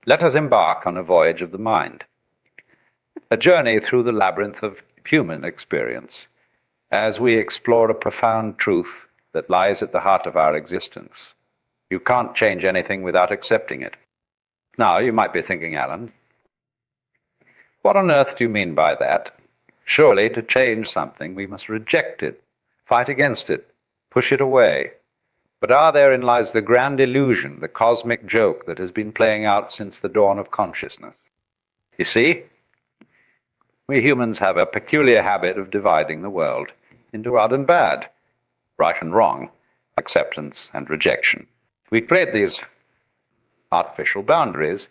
Let us embark on a voyage of the mind, a journey through the labyrinth of human experience, as we explore a profound truth that lies at the heart of our existence. You can't change anything without accepting it. Now, you might be thinking, Alan, what on earth do you mean by that? Surely, to change something, we must reject it, fight against it, push it away. But therein lies the grand illusion, the cosmic joke that has been playing out since the dawn of consciousness. You see, we humans have a peculiar habit of dividing the world into good and bad, right and wrong, acceptance and rejection. We create these artificial boundaries,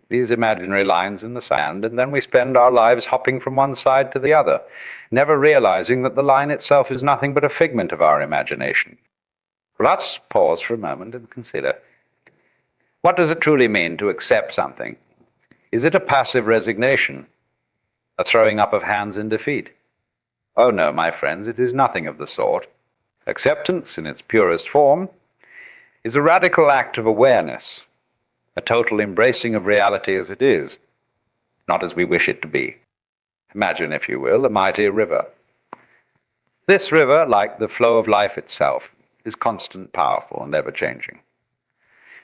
these imaginary lines in the sand, and then we spend our lives hopping from one side to the other, never realizing that the line itself is nothing but a figment of our imagination. Let's pause for a moment and consider, what does it truly mean to accept something? Is it a passive resignation, a throwing up of hands in defeat? Oh no, my friends, it is nothing of the sort. Acceptance, in its purest form, is a radical act of awareness, a total embracing of reality as it is, not as we wish it to be. Imagine, if you will, a mighty river. This river, like the flow of life itself, is constant, powerful, and ever-changing.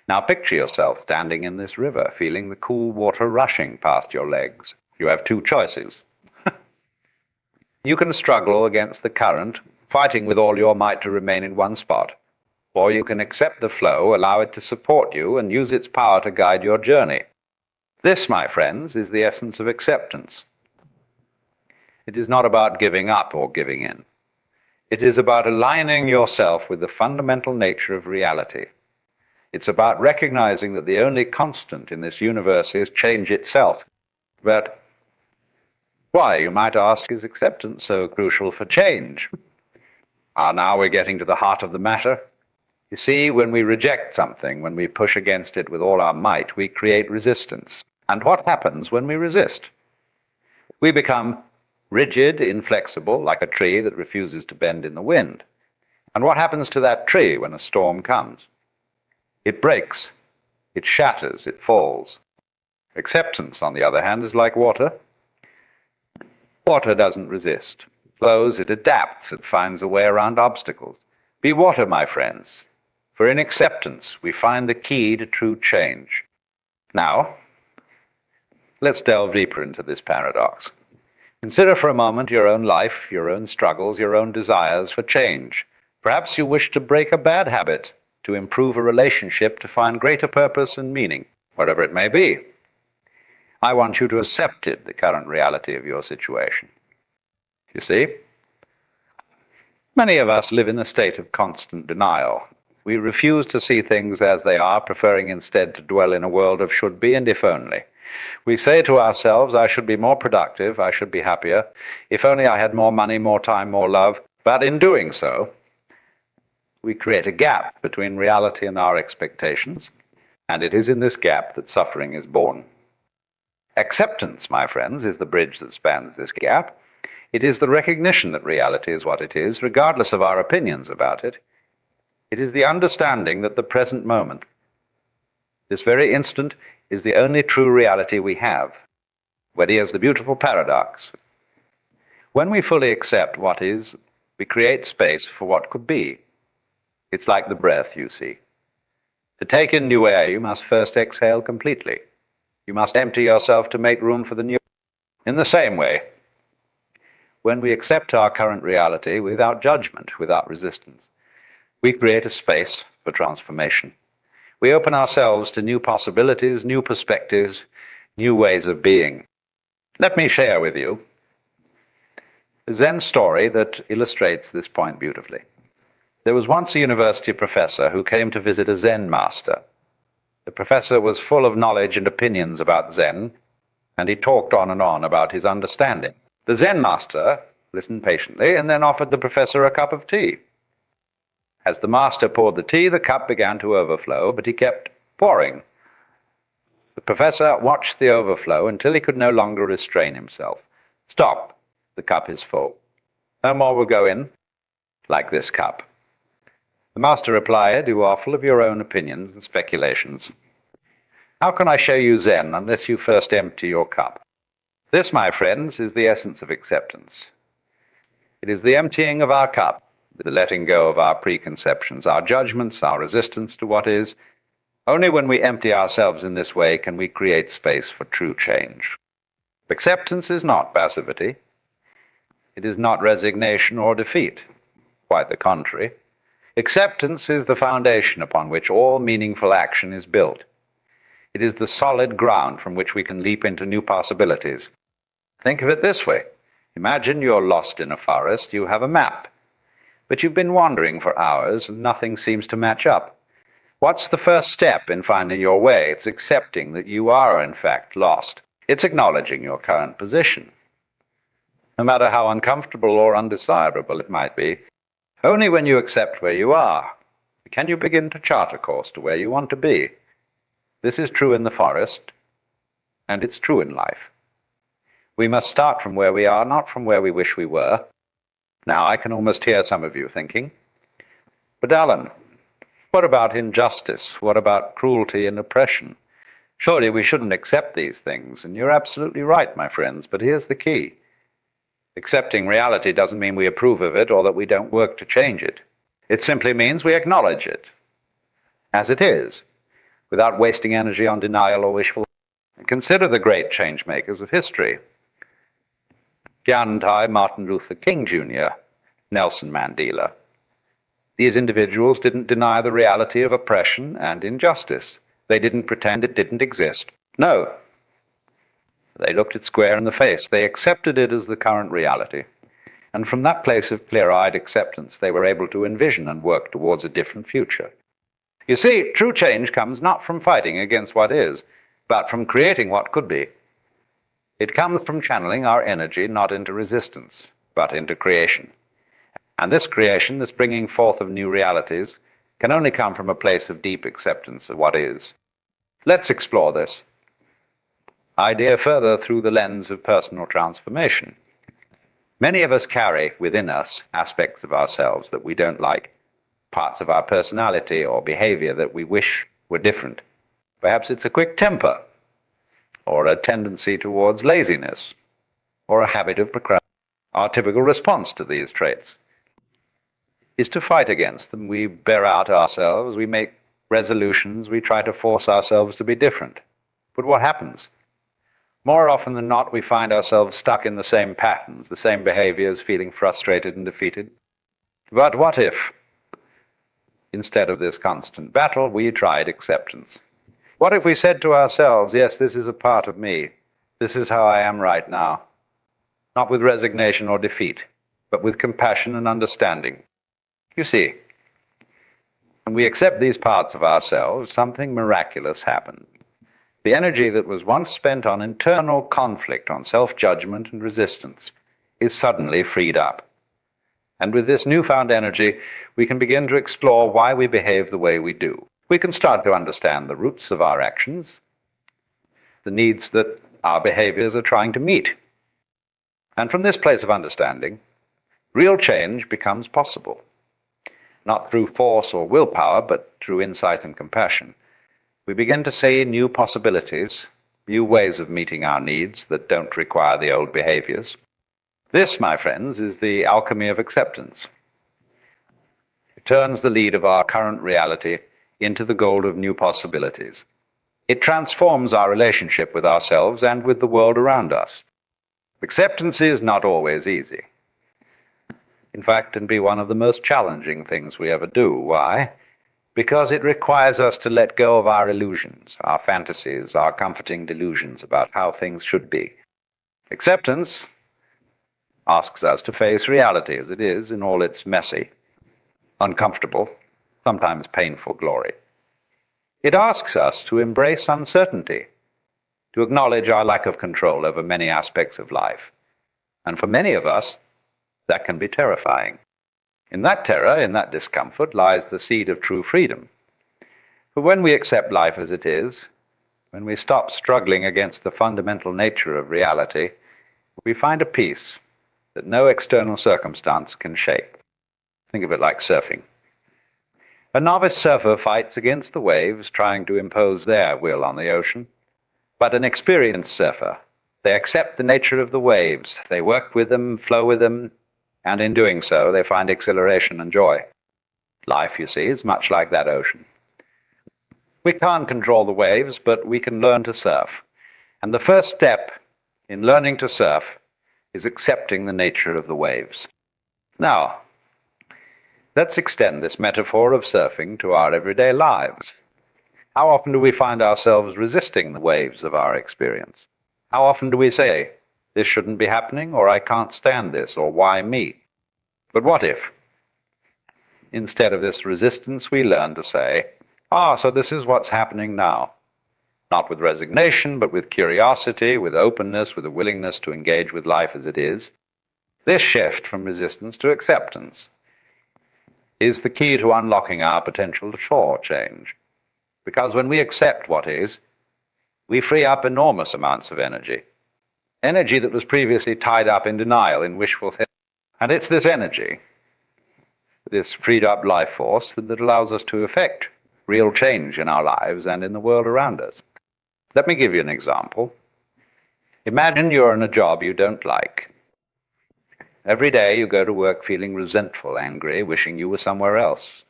Now picture yourself standing in this river, feeling the cool water rushing past your legs. You have two choices. You can struggle against the current, fighting with all your might to remain in one spot, or you can accept the flow, allow it to support you, and use its power to guide your journey. This, my friends, is the essence of acceptance. It is not about giving up or giving in. It is about aligning yourself with the fundamental nature of reality. It's about recognizing that the only constant in this universe is change itself. But why, you might ask, is acceptance so crucial for change? Now we're getting to the heart of the matter. You see, when we reject something, when we push against it with all our might, we create resistance. And what happens when we resist? We become rigid, inflexible, like a tree that refuses to bend in the wind. And what happens to that tree when a storm comes? It breaks, it shatters, it falls. Acceptance, on the other hand, is like water. Water doesn't resist. It flows, it adapts, it finds a way around obstacles. Be water, my friends, for in acceptance we find the key to true change. Now, let's delve deeper into this paradox. Consider for a moment your own life, your own struggles, your own desires for change. Perhaps you wish to break a bad habit, to improve a relationship, to find greater purpose and meaning, whatever it may be. I want you to accept the current reality of your situation. You see, many of us live in a state of constant denial. We refuse to see things as they are, preferring instead to dwell in a world of should be and if only. We say to ourselves, I should be more productive, I should be happier, if only I had more money, more time, more love. But in doing so, we create a gap between reality and our expectations, and it is in this gap that suffering is born. Acceptance, my friends, is the bridge that spans this gap. It is the recognition that reality is what it is, regardless of our opinions about it. It is the understanding that the present moment, this very instant, is the only true reality we have. But here's the beautiful paradox. When we fully accept what is, we create space for what could be. It's like the breath, you see. To take in new air, you must first exhale completely. You must empty yourself to make room for the new. In the same way, when we accept our current reality without judgment, without resistance, we create a space for transformation. We open ourselves to new possibilities, new perspectives, new ways of being. Let me share with you a Zen story that illustrates this point beautifully. There was once a university professor who came to visit a Zen master. The professor was full of knowledge and opinions about Zen, and he talked on and on about his understanding. The Zen master listened patiently and then offered the professor a cup of tea. As the master poured the tea, the cup began to overflow, but he kept pouring. The professor watched the overflow until he could no longer restrain himself. Stop, the cup is full. No more will go in, like this cup. The master replied, you are full of your own opinions and speculations. How can I show you Zen unless you first empty your cup? This, my friends, is the essence of acceptance. It is the emptying of our cup, the letting go of our preconceptions, our judgments, our resistance to what is. Only when we empty ourselves in this way can we create space for true change. Acceptance is not passivity. It is not resignation or defeat. Quite the contrary. Acceptance is the foundation upon which all meaningful action is built. It is the solid ground from which we can leap into new possibilities. Think of it this way. Imagine you're lost in a forest. You have a map, but you've been wandering for hours and nothing seems to match up. What's the first step in finding your way? It's accepting that you are, in fact, lost. It's acknowledging your current position. No matter how uncomfortable or undesirable it might be, only when you accept where you are can you begin to chart a course to where you want to be. This is true in the forest, and it's true in life. We must start from where we are, not from where we wish we were. Now, I can almost hear some of you thinking, but Alan, what about injustice? What about cruelty and oppression? Surely we shouldn't accept these things, and you're absolutely right, my friends, but here's the key. Accepting reality doesn't mean we approve of it or that we don't work to change it. It simply means we acknowledge it as it is, without wasting energy on denial or wishful thinking. Consider the great change makers of history. Gandhi, Martin Luther King Jr., Nelson Mandela. These individuals didn't deny the reality of oppression and injustice. They didn't pretend it didn't exist. No. They looked it square in the face. They accepted it as the current reality. And from that place of clear-eyed acceptance, they were able to envision and work towards a different future. You see, true change comes not from fighting against what is, but from creating what could be. It comes from channeling our energy not into resistance, but into creation. And this creation, this bringing forth of new realities, can only come from a place of deep acceptance of what is. Let's explore this idea further through the lens of personal transformation. Many of us carry within us aspects of ourselves that we don't like, parts of our personality or behavior that we wish were different. Perhaps it's a quick temper, or a tendency towards laziness, or a habit of procrastination. Our typical response to these traits is to fight against them. We bear out ourselves, we make resolutions, we try to force ourselves to be different. But what happens? More often than not, we find ourselves stuck in the same patterns, the same behaviors, feeling frustrated and defeated. But what if, instead of this constant battle, we tried acceptance? What if we said to ourselves, yes, this is a part of me. This is how I am right now. Not with resignation or defeat, but with compassion and understanding. You see, when we accept these parts of ourselves, something miraculous happens. The energy that was once spent on internal conflict, on self-judgment and resistance, is suddenly freed up. And with this newfound energy, we can begin to explore why we behave the way we do. We can start to understand the roots of our actions, the needs that our behaviors are trying to meet. And from this place of understanding, real change becomes possible. Not through force or willpower, but through insight and compassion. We begin to see new possibilities, new ways of meeting our needs that don't require the old behaviors. This, my friends, is the alchemy of acceptance. It turns the lead of our current reality into the gold of new possibilities. It transforms our relationship with ourselves and with the world around us. Acceptance is not always easy. In fact, it can be one of the most challenging things we ever do. Why? Because it requires us to let go of our illusions, our fantasies, our comforting delusions about how things should be. Acceptance asks us to face reality as it is in all its messy, uncomfortable, sometimes painful glory. It asks us to embrace uncertainty, to acknowledge our lack of control over many aspects of life. And for many of us, that can be terrifying. In that terror, in that discomfort, lies the seed of true freedom. For when we accept life as it is, when we stop struggling against the fundamental nature of reality, we find a peace that no external circumstance can shake. Think of it like surfing. A novice surfer fights against the waves, trying to impose their will on the ocean. But an experienced surfer, they accept the nature of the waves. They work with them, flow with them, and in doing so, they find exhilaration and joy. Life, you see, is much like that ocean. We can't control the waves, but we can learn to surf. And the first step in learning to surf is accepting the nature of the waves. Now, let's extend this metaphor of surfing to our everyday lives. How often do we find ourselves resisting the waves of our experience? How often do we say, this shouldn't be happening, or I can't stand this, or why me? But what if, instead of this resistance, we learn to say, so this is what's happening now. Not with resignation, but with curiosity, with openness, with a willingness to engage with life as it is. This shift from resistance to acceptance is the key to unlocking our potential for change. Because when we accept what is, we free up enormous amounts of energy. Energy that was previously tied up in denial, in wishful thinking. And it's this energy, this freed up life force, that allows us to effect real change in our lives and in the world around us. Let me give you an example. Imagine you're in a job you don't like. Every day you go to work feeling resentful, angry, wishing you were somewhere else.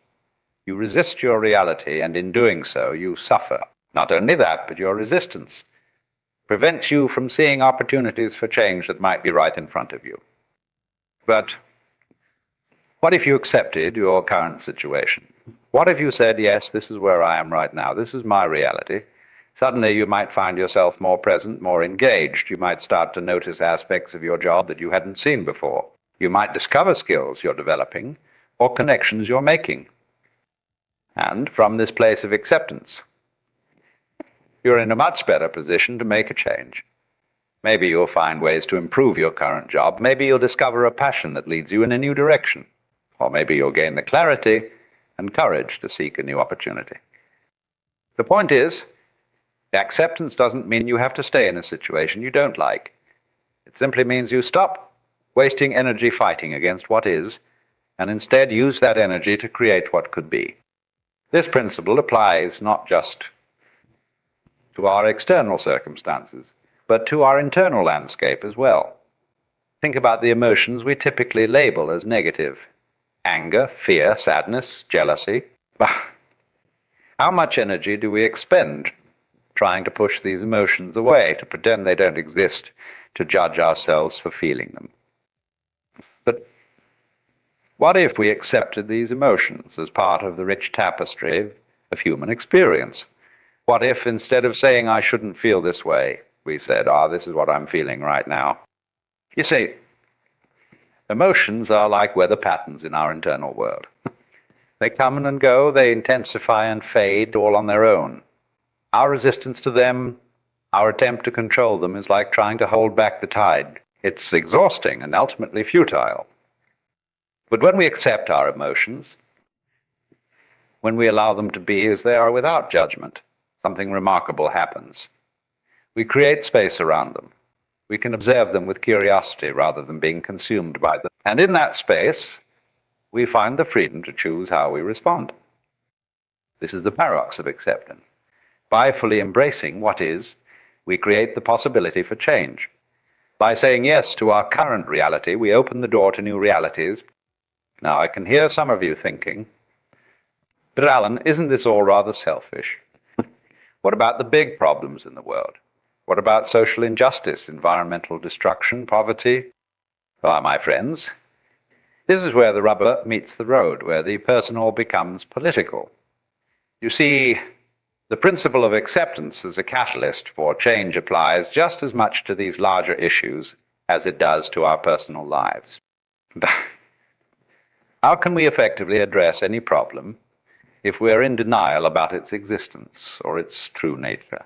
You resist your reality, and in doing so, you suffer. Not only that, but your resistance prevents you from seeing opportunities for change that might be right in front of you. But what if you accepted your current situation? What if you said, yes, this is where I am right now, this is my reality? Suddenly you might find yourself more present, more engaged. You might start to notice aspects of your job that you hadn't seen before. You might discover skills you're developing or connections you're making. And from this place of acceptance, you're in a much better position to make a change. Maybe you'll find ways to improve your current job. Maybe you'll discover a passion that leads you in a new direction. Or maybe you'll gain the clarity and courage to seek a new opportunity. The point is, acceptance doesn't mean you have to stay in a situation you don't like. It simply means you stop wasting energy fighting against what is, and instead use that energy to create what could be. This principle applies not just to our external circumstances, but to our internal landscape as well. Think about the emotions we typically label as negative: anger, fear, sadness, jealousy. How much energy do we expend trying to push these emotions away, to pretend they don't exist, to judge ourselves for feeling them? But what if we accepted these emotions as part of the rich tapestry of human experience? What if, instead of saying, I shouldn't feel this way, we said, this is what I'm feeling right now? You see, emotions are like weather patterns in our internal world. They come and go, they intensify and fade all on their own. Our resistance to them, our attempt to control them, is like trying to hold back the tide. It's exhausting and ultimately futile. But when we accept our emotions, when we allow them to be as they are without judgment, something remarkable happens. We create space around them. We can observe them with curiosity rather than being consumed by them. And in that space, we find the freedom to choose how we respond. This is the paradox of acceptance. By fully embracing what is, we create the possibility for change. By saying yes to our current reality, we open the door to new realities. Now, I can hear some of you thinking, but Alan, isn't this all rather selfish? What about the big problems in the world? What about social injustice, environmental destruction, poverty? Well, my friends, this is where the rubber meets the road, where the personal becomes political. You see, the principle of acceptance as a catalyst for change applies just as much to these larger issues as it does to our personal lives. How can we effectively address any problem if we're in denial about its existence or its true nature?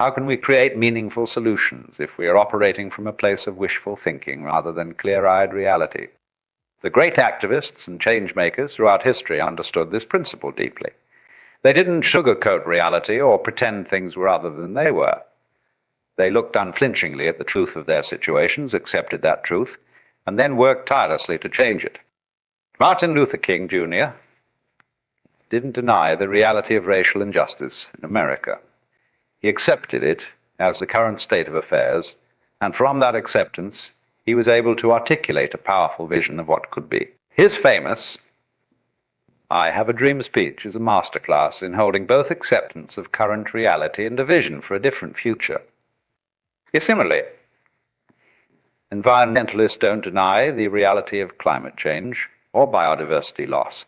How can we create meaningful solutions if we are operating from a place of wishful thinking rather than clear-eyed reality? The great activists and change makers throughout history understood this principle deeply. They didn't sugarcoat reality or pretend things were other than they were. They looked unflinchingly at the truth of their situations, accepted that truth, and then worked tirelessly to change it. Martin Luther King Jr. didn't deny the reality of racial injustice in America. He accepted it as the current state of affairs, and from that acceptance, he was able to articulate a powerful vision of what could be. His famous I Have a Dream speech is a masterclass in holding both acceptance of current reality and a vision for a different future. Similarly, environmentalists don't deny the reality of climate change or biodiversity loss.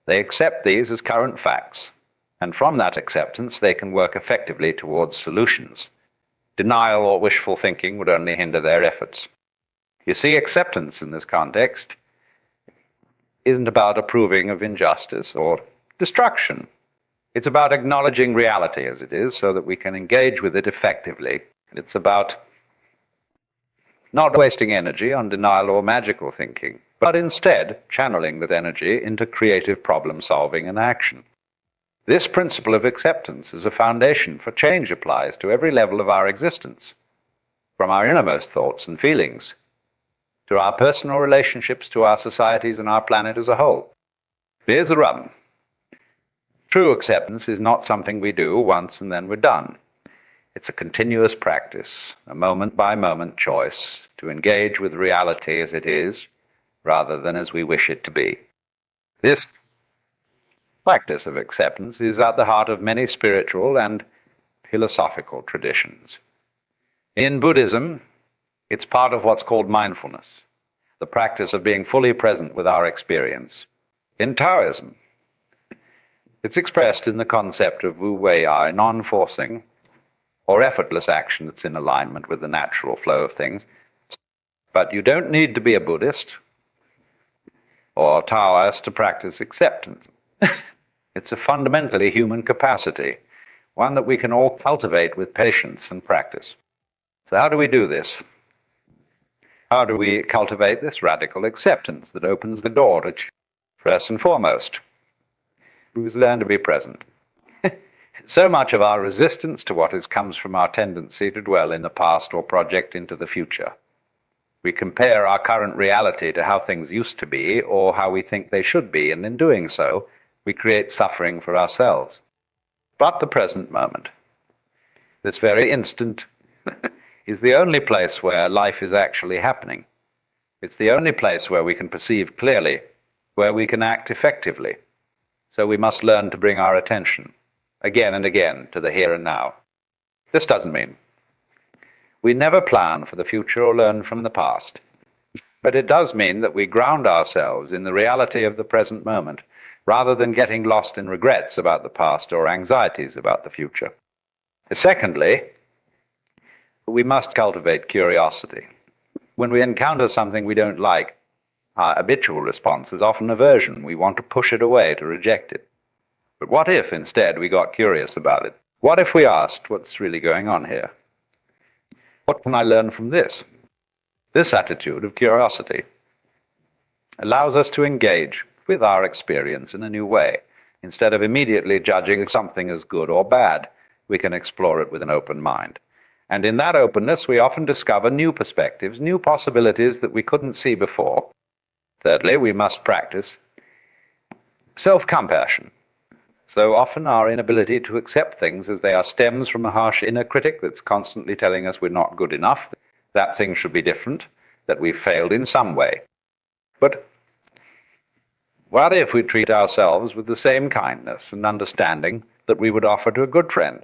They accept these as current facts, and from that acceptance they can work effectively towards solutions. Denial or wishful thinking would only hinder their efforts. You see, acceptance in this context isn't about approving of injustice or destruction. It's about acknowledging reality as it is so that we can engage with it effectively. It's about not wasting energy on denial or magical thinking, but instead channeling that energy into creative problem solving and action. This principle of acceptance as a foundation for change applies to every level of our existence, from our innermost thoughts and feelings, to our personal relationships, to our societies and our planet as a whole. Here's the rub. True acceptance is not something we do once and then we're done. It's a continuous practice, a moment-by-moment choice to engage with reality as it is, rather than as we wish it to be. This practice of acceptance is at the heart of many spiritual and philosophical traditions. In Buddhism, it's part of what's called mindfulness, the practice of being fully present with our experience. In Taoism, it's expressed in the concept of wu wei ai, non-forcing or effortless action that's in alignment with the natural flow of things. But you don't need to be a Buddhist or Taoist to practice acceptance. It's a fundamentally human capacity, one that we can all cultivate with patience and practice. So how do we do this? How do we cultivate this radical acceptance that opens the door to change? First and foremost, we must learn to be present. So much of our resistance to what comes from our tendency to dwell in the past or project into the future. We compare our current reality to how things used to be or how we think they should be, and in doing so, we create suffering for ourselves. But the present moment, this very instant, is the only place where life is actually happening. It's the only place where we can perceive clearly, where we can act effectively. So we must learn to bring our attention again and again to the here and now. This doesn't mean we never plan for the future or learn from the past, but it does mean that we ground ourselves in the reality of the present moment, rather than getting lost in regrets about the past or anxieties about the future. Secondly, we must cultivate curiosity. When we encounter something we don't like, our habitual response is often aversion. We want to push it away, to reject it. But what if instead we got curious about it? What if we asked, what's really going on here? What can I learn from this? This attitude of curiosity allows us to engage with our experience in a new way. Instead of immediately judging something as good or bad, we can explore it with an open mind. And in that openness, we often discover new perspectives, new possibilities that we couldn't see before. Thirdly, we must practice self-compassion. So often our inability to accept things as they are stems from a harsh inner critic that's constantly telling us we're not good enough, that things should be different, that we've failed in some way. But what if we treat ourselves with the same kindness and understanding that we would offer to a good friend?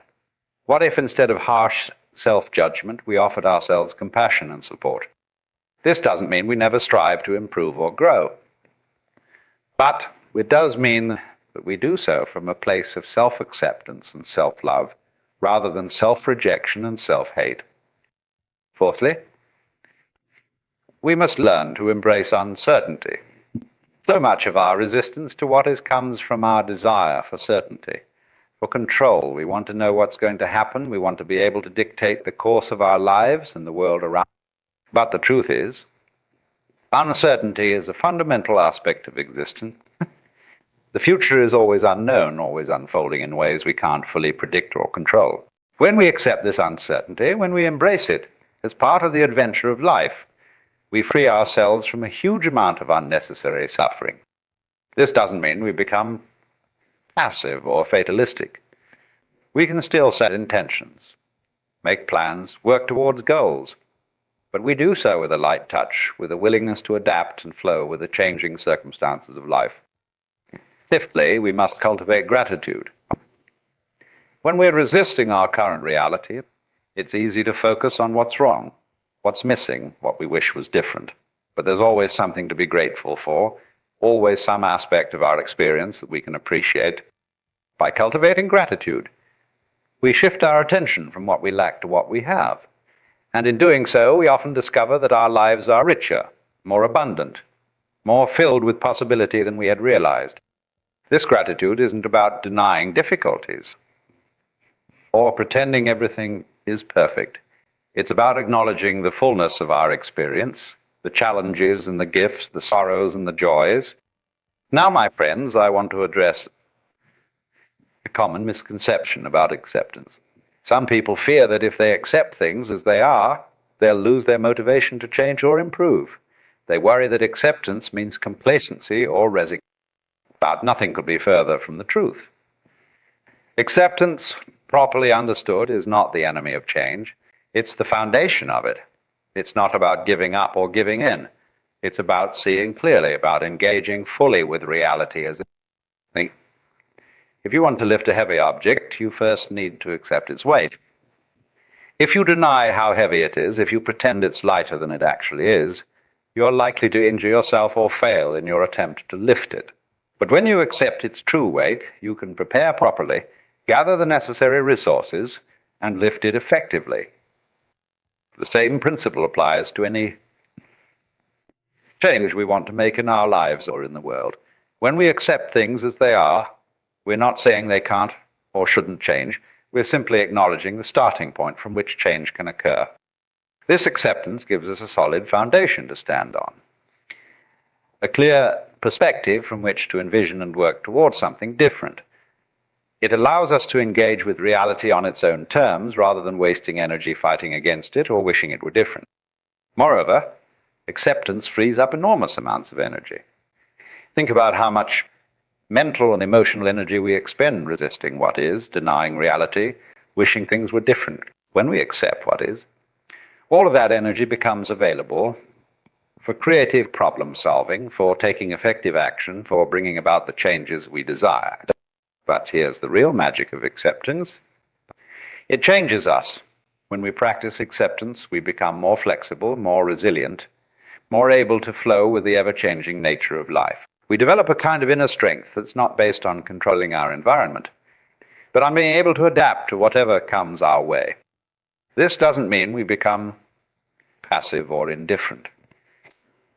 What if instead of harsh self-judgment, we offered ourselves compassion and support? This doesn't mean we never strive to improve or grow, but it does mean that we do so from a place of self-acceptance and self-love, rather than self-rejection and self-hate. Fourthly, we must learn to embrace uncertainty. So much of our resistance to what comes from our desire for certainty, for control. We want to know what's going to happen. We want to be able to dictate the course of our lives and the world around. But the truth is, uncertainty is a fundamental aspect of existence. The future is always unknown, always unfolding in ways we can't fully predict or control. When we accept this uncertainty, when we embrace it as part of the adventure of life, we free ourselves from a huge amount of unnecessary suffering. This doesn't mean we become passive or fatalistic. We can still set intentions, make plans, work towards goals, but we do so with a light touch, with a willingness to adapt and flow with the changing circumstances of life. Fifthly, we must cultivate gratitude. When we're resisting our current reality, it's easy to focus on what's wrong, what's missing, what we wish was different. But there's always something to be grateful for, always some aspect of our experience that we can appreciate. By cultivating gratitude, we shift our attention from what we lack to what we have. And in doing so, we often discover that our lives are richer, more abundant, more filled with possibility than we had realized. This gratitude isn't about denying difficulties or pretending everything is perfect. It's about acknowledging the fullness of our experience, the challenges and the gifts, the sorrows and the joys. Now, my friends, I want to address a common misconception about acceptance. Some people fear that if they accept things as they are, they'll lose their motivation to change or improve. They worry that acceptance means complacency or resignation. But nothing could be further from the truth. Acceptance, properly understood, is not the enemy of change. It's the foundation of it. It's not about giving up or giving in. It's about seeing clearly, about engaging fully with reality as it is. If you want to lift a heavy object, you first need to accept its weight. If you deny how heavy it is, if you pretend it's lighter than it actually is, you're likely to injure yourself or fail in your attempt to lift it. But when you accept its true weight, you can prepare properly, gather the necessary resources, and lift it effectively. The same principle applies to any change we want to make in our lives or in the world. When we accept things as they are, we're not saying they can't or shouldn't change. We're simply acknowledging the starting point from which change can occur. This acceptance gives us a solid foundation to stand on, a clear perspective from which to envision and work towards something different. It allows us to engage with reality on its own terms rather than wasting energy fighting against it or wishing it were different. Moreover, acceptance frees up enormous amounts of energy. Think about how much mental and emotional energy we expend resisting what is, denying reality, wishing things were different. When we accept what is, all of that energy becomes available for creative problem solving, for taking effective action, for bringing about the changes we desire. But here's the real magic of acceptance. It changes us. When we practice acceptance, we become more flexible, more resilient, more able to flow with the ever-changing nature of life. We develop a kind of inner strength that's not based on controlling our environment, but on being able to adapt to whatever comes our way. This doesn't mean we become passive or indifferent.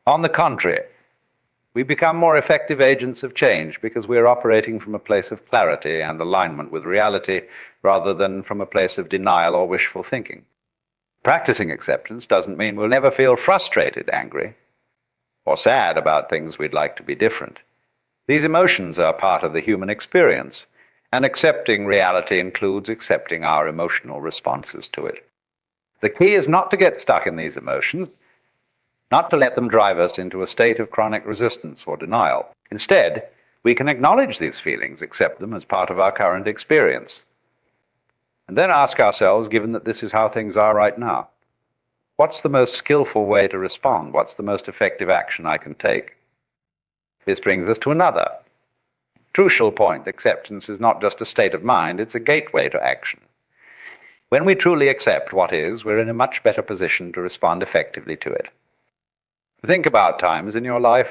On the contrary, we become more effective agents of change because we're operating from a place of clarity and alignment with reality rather than from a place of denial or wishful thinking. Practicing acceptance doesn't mean we'll never feel frustrated, angry, or sad about things we'd like to be different. These emotions are part of the human experience, and accepting reality includes accepting our emotional responses to it. The key is not to get stuck in these emotions, not to let them drive us into a state of chronic resistance or denial. Instead, we can acknowledge these feelings, accept them as part of our current experience, and then ask ourselves, given that this is how things are right now, what's the most skillful way to respond? What's the most effective action I can take? This brings us to another crucial point. Acceptance is not just a state of mind, it's a gateway to action. When we truly accept what is, we're in a much better position to respond effectively to it. Think about times in your life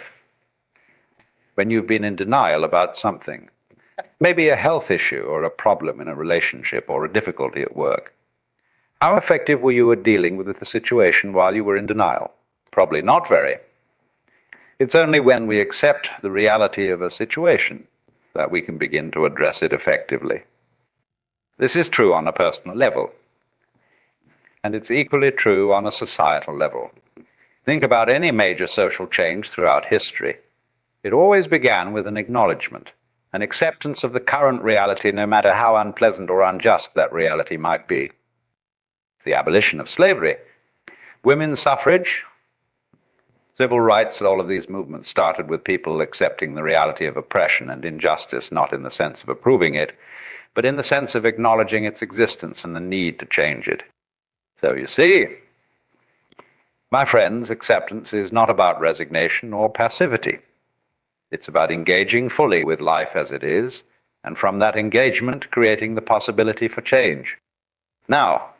when you've been in denial about something, maybe a health issue or a problem in a relationship or a difficulty at work. How effective were you at dealing with the situation while you were in denial? Probably not very. It's only when we accept the reality of a situation that we can begin to address it effectively. This is true on a personal level, and it's equally true on a societal level. Think about any major social change throughout history. It always began with an acknowledgement, an acceptance of the current reality, no matter how unpleasant or unjust that reality might be. The abolition of slavery, women's suffrage, Civil rights and all of these movements started with people accepting the reality of oppression and injustice, not in the sense of approving it, but in the sense of acknowledging its existence and the need to change it. So you see, my friends, acceptance is not about resignation or passivity. It's about engaging fully with life as it is, and from that engagement, creating the possibility for change. Now,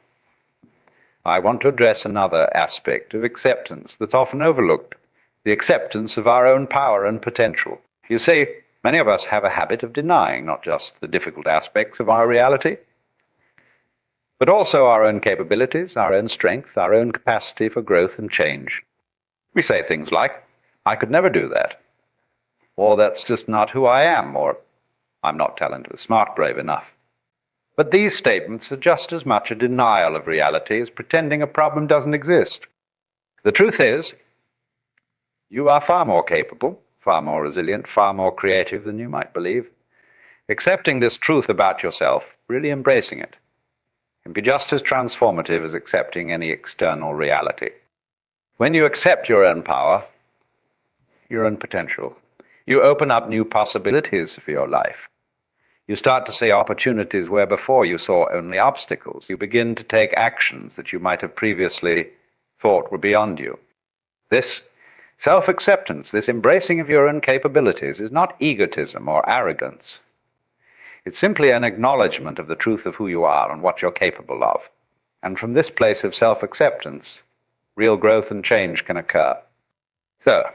I want to address another aspect of acceptance that's often overlooked, the acceptance of our own power and potential. You see, many of us have a habit of denying not just the difficult aspects of our reality, but also our own capabilities, our own strength, our own capacity for growth and change. We say things like, I could never do that, or that's just not who I am, or I'm not talented, smart, brave enough. But these statements are just as much a denial of reality as pretending a problem doesn't exist. The truth is, you are far more capable, far more resilient, far more creative than you might believe. Accepting this truth about yourself, really embracing it, can be just as transformative as accepting any external reality. When you accept your own power, your own potential, you open up new possibilities for your life. You start to see opportunities where before you saw only obstacles. You begin to take actions that you might have previously thought were beyond you. This self-acceptance, this embracing of your own capabilities, is not egotism or arrogance. It's simply an acknowledgement of the truth of who you are and what you're capable of. And from this place of self-acceptance, real growth and change can occur. So,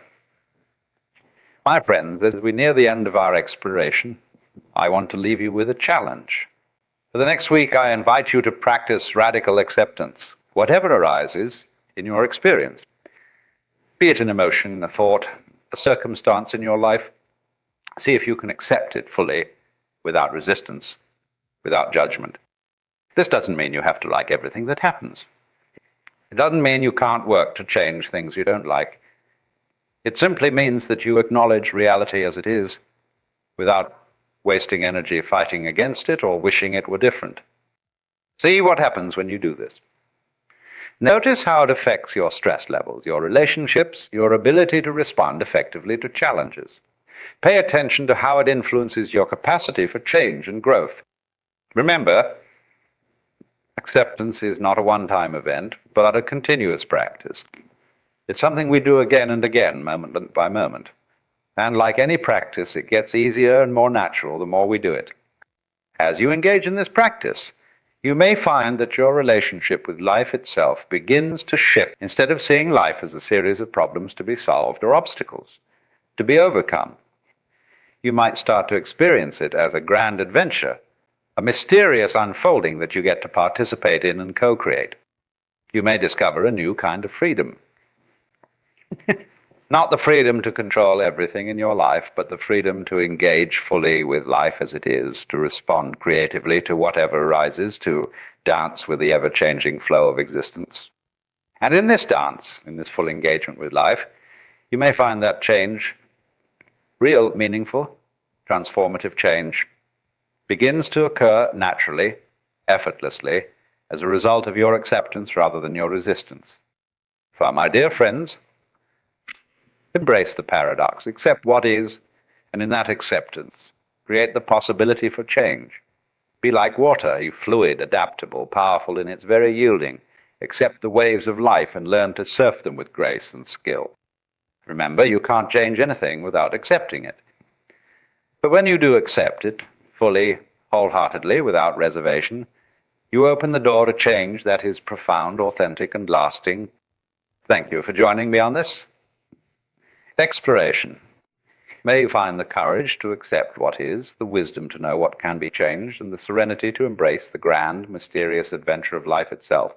my friends, as we near the end of our exploration, I want to leave you with a challenge. For the next week, I invite you to practice radical acceptance, whatever arises in your experience. Be it an emotion, a thought, a circumstance in your life, see if you can accept it fully, without resistance, without judgment. This doesn't mean you have to like everything that happens. It doesn't mean you can't work to change things you don't like. It simply means that you acknowledge reality as it is, without wasting energy fighting against it or wishing it were different. See what happens when you do this. Notice how it affects your stress levels, your relationships, your ability to respond effectively to challenges. Pay attention to how it influences your capacity for change and growth. Remember, acceptance is not a one-time event, but a continuous practice. It's something we do again and again, moment by moment. And like any practice, it gets easier and more natural the more we do it. As you engage in this practice, you may find that your relationship with life itself begins to shift. Instead of seeing life as a series of problems to be solved or obstacles to be overcome, you might start to experience it as a grand adventure, a mysterious unfolding that you get to participate in and co-create. You may discover a new kind of freedom. Not the freedom to control everything in your life, but the freedom to engage fully with life as it is, to respond creatively to whatever arises, to dance with the ever-changing flow of existence. And in this dance, in this full engagement with life, you may find that change, real, meaningful, transformative change, begins to occur naturally, effortlessly, as a result of your acceptance rather than your resistance. For my dear friends, embrace the paradox, accept what is, and in that acceptance, create the possibility for change. Be like water, you fluid, adaptable, powerful in its very yielding. Accept the waves of life and learn to surf them with grace and skill. Remember, you can't change anything without accepting it. But when you do accept it, fully, wholeheartedly, without reservation, you open the door to change that is profound, authentic, and lasting. Thank you for joining me on this exploration. May you find the courage to accept what is, the wisdom to know what can be changed, and the serenity to embrace the grand, mysterious adventure of life itself.